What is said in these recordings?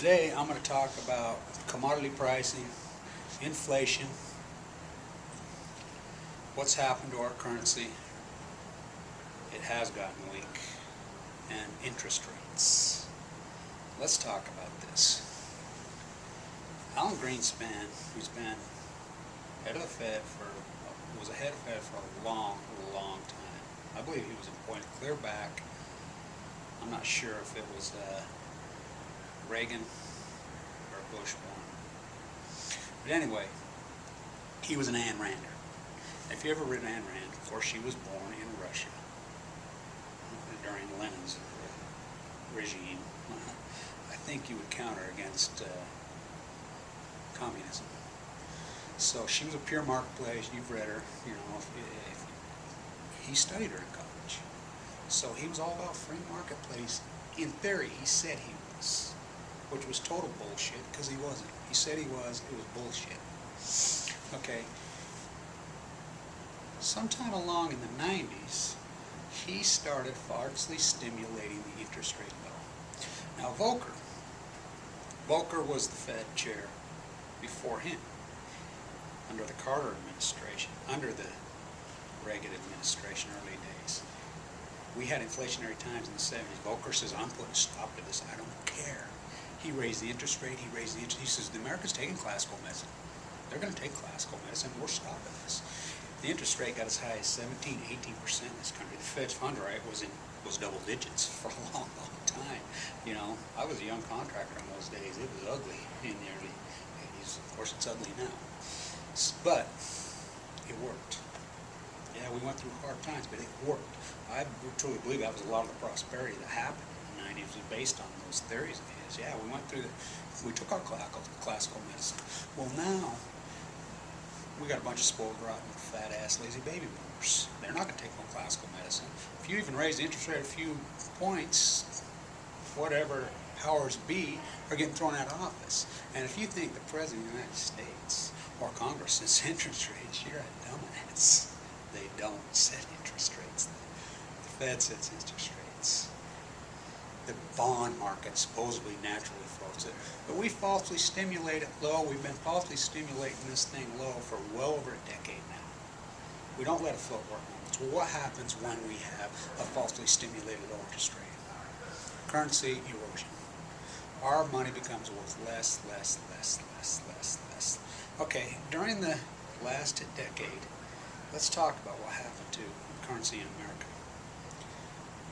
Today I'm going to talk about commodity pricing, inflation, what's happened to our currency. It has gotten weak, and interest rates. Let's talk about this. Alan Greenspan, who's been head of the Fed was ahead of the Fed for a long time. I believe he was appointed clear back. I'm not sure if it was Reagan or Bush one. But anyway, he was an Ayn Rander. If you ever read Ayn Rand, of course she was born in Russia during Lenin's regime. I think you would count her against communism. So she was a pure marketplace. You've read her, you know. If he studied her in college, so he was all about free marketplace. In theory, he said he was, which was total bullshit because he wasn't. He said he was. It was bullshit. Okay. Sometime along in the 90s, he started falsely stimulating the interest rate level. Now, Volcker was the Fed chair before him, under the Carter administration, under the Reagan administration, early days. We had inflationary times in the 70s. Volcker says, I'm putting a stop to this. I don't care. He raised the interest rate. He raised the interest. He says, the Americans taking classical medicine. They're going to take classical medicine. We're stopping this. The interest rate got as high as 17, 18% in this country. The Fed's fund rate was double digits for a long time. You know, I was a young contractor in those days. It was ugly in the early 80s. Of course, it's ugly now. But it worked. Yeah, we went through hard times, but it worked. I truly believe that was a lot of the prosperity that happened in the 90s was based on those theories of his. Yeah, we took our classical medicine. Well, now we got a bunch of spoiled, rotten, fat-ass, lazy baby boomers. They're not going to take no classical medicine. If you even raise the interest rate a few points, whatever powers be are getting thrown out of office. And if you think the President of the United States or Congress sets interest rates, you're a dumbass. They don't set interest rates. The Fed sets interest rates. The bond market supposedly naturally floats it. But we falsely stimulate it low. We've been falsely stimulating this thing low for well over a decade now. We don't let it float where it wants. Well, what happens when we have a falsely stimulated low interest rate? Currency erosion. Our money becomes worth less. Okay, during the last decade, let's talk about what happened to currency in America.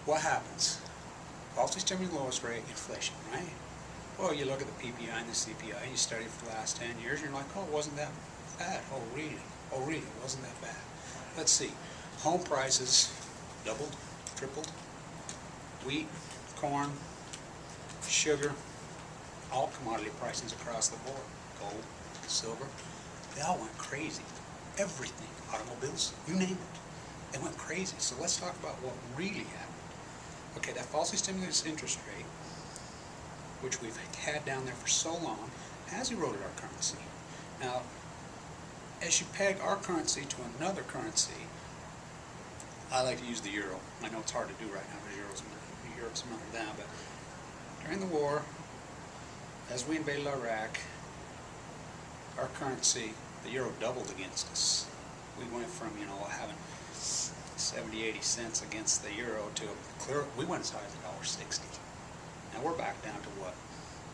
What happens? Falsely stimulated lowest rate, inflation, right? Well, you look at the PPI and the CPI, and you study it for the last 10 years, and you're like, oh, it wasn't that bad. Oh, really? Oh, really? It wasn't that bad. Let's see. Home prices doubled, tripled. Wheat, corn, sugar, all commodity prices across the board. Gold, silver, they all went crazy. Everything, automobiles, you name it. They went crazy. So let's talk about what really happened. Okay, that falsely stimulated interest rate, which we've had down there for so long, has eroded our currency. Now, as you peg our currency to another currency, I like to use the euro. I know it's hard to do right now because euro's melted down, but during the war, as we invaded Iraq, our currency, the euro, doubled against us. We went from, you know, having 70, 80 cents against the euro to we went as high as $1.60. Now we're back down to what?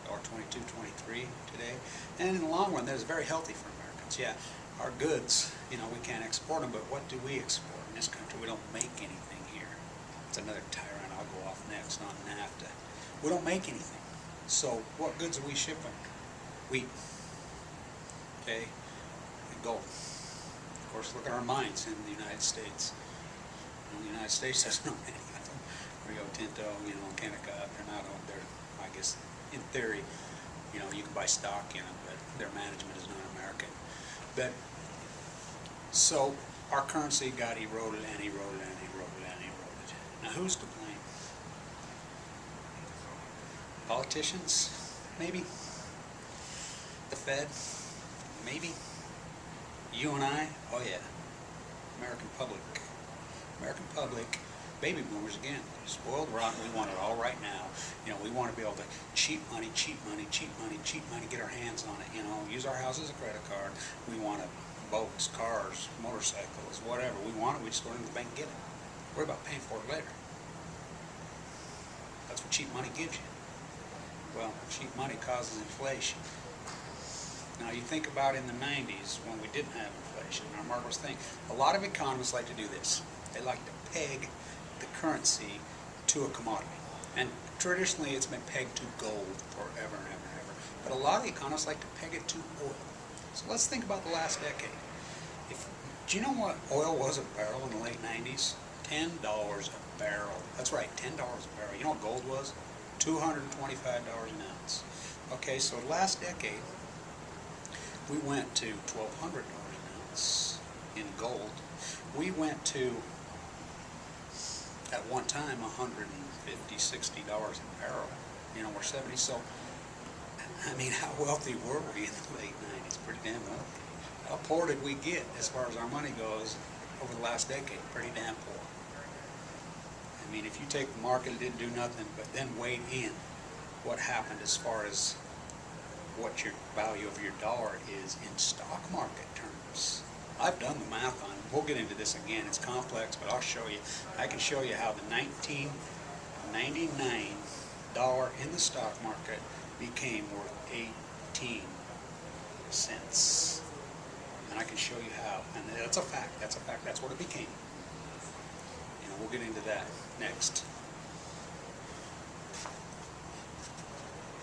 $1.22, 23 today. And in the long run, that is very healthy for Americans. Yeah, our goods, you know, we can't export them, but what do we export in this country? We don't make anything here. It's another tyrant. I'll go off next on NAFTA. We don't make anything. So what goods are we shipping? Wheat. Okay, and gold. Of course, look at our mines in the United States. The United States doesn't own any of them. Rio Tinto, you know, Kennecott, they're not owned. They're, I guess, in theory, you know, you can buy stock in them, but their management is not American. But so our currency got eroded and eroded and eroded and eroded. Now, who's to blame? Politicians, maybe. The Fed, maybe. You and I, oh yeah. American public baby boomers again, spoiled rotten. We want it all right now. You know, we want to be able to cheap money, get our hands on it. You know, use our house as a credit card. We want boats, cars, motorcycles, whatever. We want it. We just go into the bank and get it. Worry about paying for it later. That's what cheap money gives you. Well, cheap money causes inflation. Now you think about in the 90s when we didn't have inflation, our market was thinking, a lot of economists like to do this. They like to peg the currency to a commodity. And traditionally it's been pegged to gold forever and ever and ever. But a lot of the economists like to peg it to oil. So let's think about the last decade. Do you know what oil was a barrel in the late 90s? $10 a barrel. That's right, $10 a barrel. You know what gold was? $225 an ounce. Okay, so last decade, we went to $1,200 an ounce in gold. We went to, at one time, $150, $60 a barrel. You know, we're 70. So, I mean, how wealthy were we in the late 90s? Pretty damn wealthy. How poor did we get as far as our money goes over the last decade? Pretty damn poor. I mean, if you take the market, it didn't do nothing, but then weighed in what happened as far as what your value of your dollar is in stock market terms. I've done the math on it. We'll get into this again. It's complex, but I'll show you. I can show you how the $19.99 in the stock market became worth 18 cents. And I can show you how. And that's a fact. That's a fact. That's what it became. You know, we'll get into that next.